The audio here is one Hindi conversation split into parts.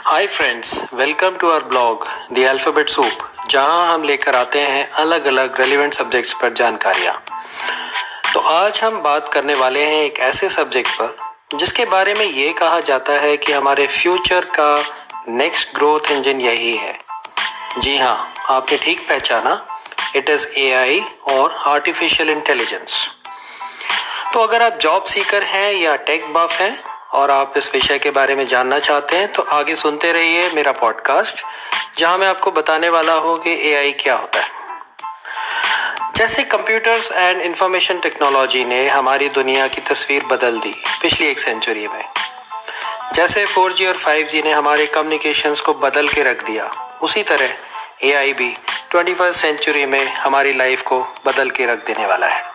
Hi friends, welcome to our blog the alphabet soup, जहां हम लेकर आते हैं अलग अलग रेलिवेंट सब्जेक्ट्स पर जानकारियां। तो आज हम बात करने वाले हैं एक ऐसे सब्जेक्ट पर जिसके बारे में ये कहा जाता है कि हमारे फ्यूचर का नेक्स्ट ग्रोथ इंजन यही है। जी हाँ, आपने ठीक पहचाना, इट इज़ एआई और आर्टिफिशियल इंटेलिजेंस। तो अगर आप जॉब सीकर हैं या टेक बफ हैं और आप इस विषय के बारे में जानना चाहते हैं तो आगे सुनते रहिए मेरा पॉडकास्ट, जहां मैं आपको बताने वाला हूं कि एआई क्या होता है। जैसे कंप्यूटर्स एंड इंफॉर्मेशन टेक्नोलॉजी ने हमारी दुनिया की तस्वीर बदल दी पिछली एक सेंचुरी में, जैसे 4G और 5G ने हमारे कम्युनिकेशंस को बदल के रख दिया, उसी तरह एआई भी 21st सेंचुरी में हमारी लाइफ को बदल के रख देने वाला है।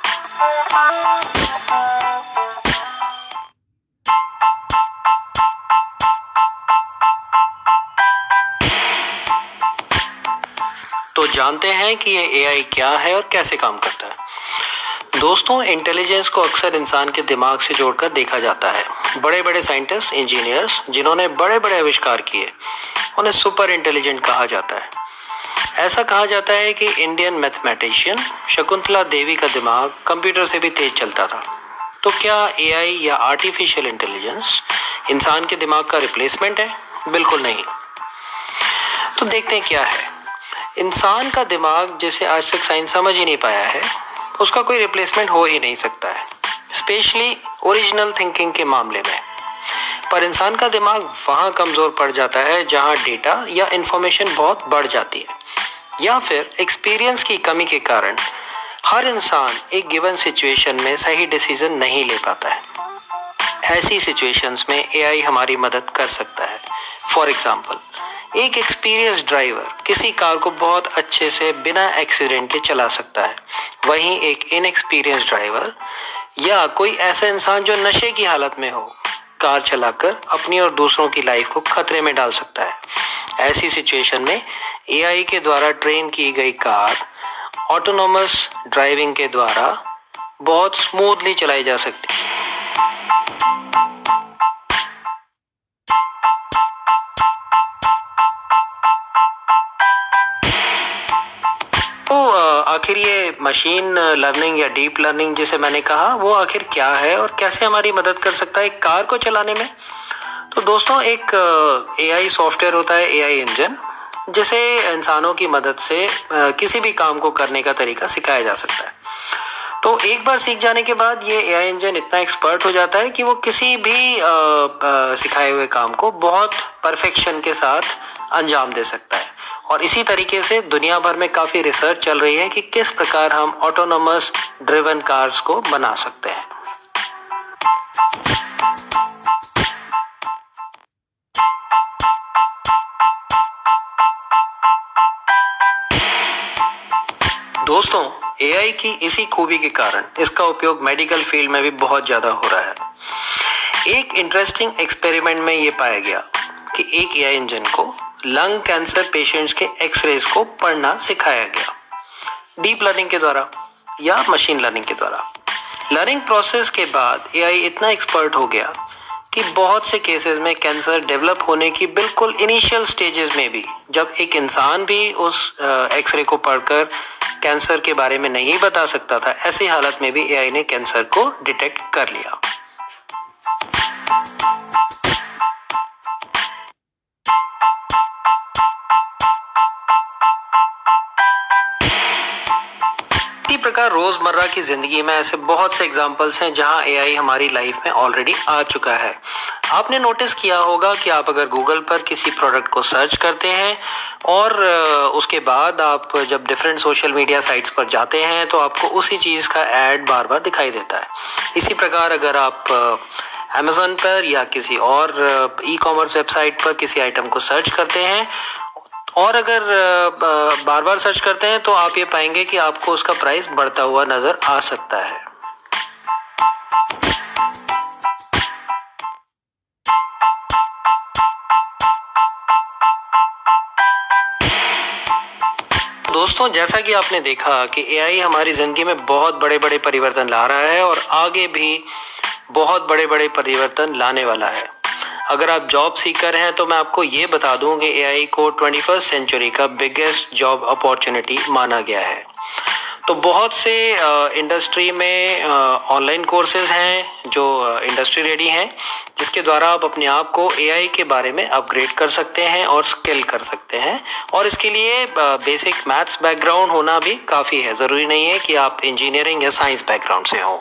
तो जानते हैं कि ये एआई क्या है और कैसे काम करता है। दोस्तों, इंटेलिजेंस को अक्सर इंसान के दिमाग से जोड़कर देखा जाता है। बड़े बड़े साइंटिस्ट, इंजीनियर्स जिन्होंने बड़े बड़े आविष्कार किए, उन्हें सुपर इंटेलिजेंट कहा जाता है। ऐसा कहा जाता है कि इंडियन मैथमेटिशियन शकुंतला देवी का दिमाग कंप्यूटर से भी तेज चलता था। तो क्या एआई या आर्टिफिशियल इंटेलिजेंस इंसान के दिमाग का रिप्लेसमेंट है? बिल्कुल नहीं। तो देखते हैं क्या है। इंसान का दिमाग, जिसे आज तक साइंस समझ ही नहीं पाया है, उसका कोई रिप्लेसमेंट हो ही नहीं सकता है, स्पेशली ओरिजिनल थिंकिंग के मामले में। पर इंसान का दिमाग वहाँ कमज़ोर पड़ जाता है जहाँ डेटा या इंफॉर्मेशन बहुत बढ़ जाती है, या फिर एक्सपीरियंस की कमी के कारण हर इंसान एक गिवन सिचुएशन में सही डिसीजन नहीं ले पाता है। ऐसी सिचुएशंस में एआई हमारी मदद कर सकता है। फॉर एग्जाम्पल, एक एक्सपीरियंस ड्राइवर किसी कार को बहुत अच्छे से बिना एक्सीडेंट के चला सकता है, वहीं एक इनएक्सपीरियंस ड्राइवर या कोई ऐसा इंसान जो नशे की हालत में हो, कार चलाकर अपनी और दूसरों की लाइफ को खतरे में डाल सकता है। ऐसी सिचुएशन में एआई के द्वारा ट्रेन की गई कार ऑटोनोमस ड्राइविंग के द्वारा बहुत स्मूथली चलाई जा सकती है। आखिर ये मशीन लर्निंग या डीप लर्निंग जिसे मैंने कहा, वो आखिर क्या है और कैसे हमारी मदद कर सकता है कार को चलाने में? तो दोस्तों, एक एआई सॉफ्टवेयर होता है, एआई इंजन, जिसे इंसानों की मदद से किसी भी काम को करने का तरीका सिखाया जा सकता है। तो एक बार सीख जाने के बाद ये एआई इंजन इतना एक्सपर्ट हो जाता है कि वो किसी भी सिखाए हुए काम को बहुत परफेक्शन के साथ अंजाम दे सकता है। और इसी तरीके से दुनिया भर में काफ़ी रिसर्च चल रही है कि किस प्रकार हम ऑटोनोमस ड्रिवन कार्स को बना सकते हैं। दोस्तों, एआई की इसी खूबी के कारण इसका उपयोग मेडिकल फील्ड में भी बहुत ज़्यादा हो रहा है। एक इंटरेस्टिंग एक्सपेरिमेंट में ये पाया गया कि एक एआई इंजन को लंग कैंसर पेशेंट्स के एक्सरेज को पढ़ना सिखाया गया, डीप लर्निंग के द्वारा या मशीन लर्निंग के द्वारा। लर्निंग प्रोसेस के बाद एआई इतना एक्सपर्ट हो गया कि बहुत से केसेस में कैंसर डेवलप होने की बिल्कुल इनिशियल स्टेजेस में भी, जब एक इंसान भी उस एक्सरे को पढ़कर कैंसर के बारे में नहीं बता सकता था, ऐसी हालत में भी एआई ने कैंसर को डिटेक्ट कर लिया। इसी प्रकार रोजमर्रा की जिंदगी में ऐसे बहुत से एग्जांपल्स हैं जहां एआई हमारी लाइफ में ऑलरेडी आ चुका है। आपने नोटिस किया होगा कि आप अगर गूगल पर किसी प्रोडक्ट को सर्च करते हैं और उसके बाद आप जब डिफरेंट सोशल मीडिया साइट्स पर जाते हैं तो आपको उसी चीज़ का ऐड बार बार दिखाई देता है। इसी प्रकार अगर आप अमेज़न पर या किसी और ई कॉमर्स वेबसाइट पर किसी आइटम को सर्च करते हैं और अगर बार बार सर्च करते हैं तो आप ये पाएंगे कि आपको उसका प्राइस बढ़ता हुआ नज़र आ सकता है। दोस्तों, जैसा कि आपने देखा कि एआई हमारी ज़िंदगी में बहुत बड़े बड़े परिवर्तन ला रहा है और आगे भी बहुत बड़े बड़े परिवर्तन लाने वाला है। अगर आप जॉब सीकर हैं तो मैं आपको ये बता दूं कि एआई को 21st सेंचुरी का बिगेस्ट जॉब अपॉर्चुनिटी माना गया है। तो बहुत से इंडस्ट्री में ऑनलाइन कोर्सेज हैं जो इंडस्ट्री रेडी हैं, जिसके द्वारा आप अपने आप को एआई के बारे में अपग्रेड कर सकते हैं और स्किल कर सकते हैं। और इसके लिए बेसिक मैथ्स बैकग्राउंड होना भी काफ़ी है, ज़रूरी नहीं है कि आप इंजीनियरिंग या साइंस बैकग्राउंड से हों।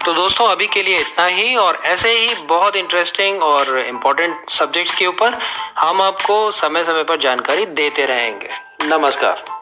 तो दोस्तों अभी के लिए इतना ही, और ऐसे ही बहुत इंटरेस्टिंग और इम्पोर्टेंट सब्जेक्ट्स के ऊपर हम आपको समय समय पर जानकारी देते रहेंगे। नमस्कार।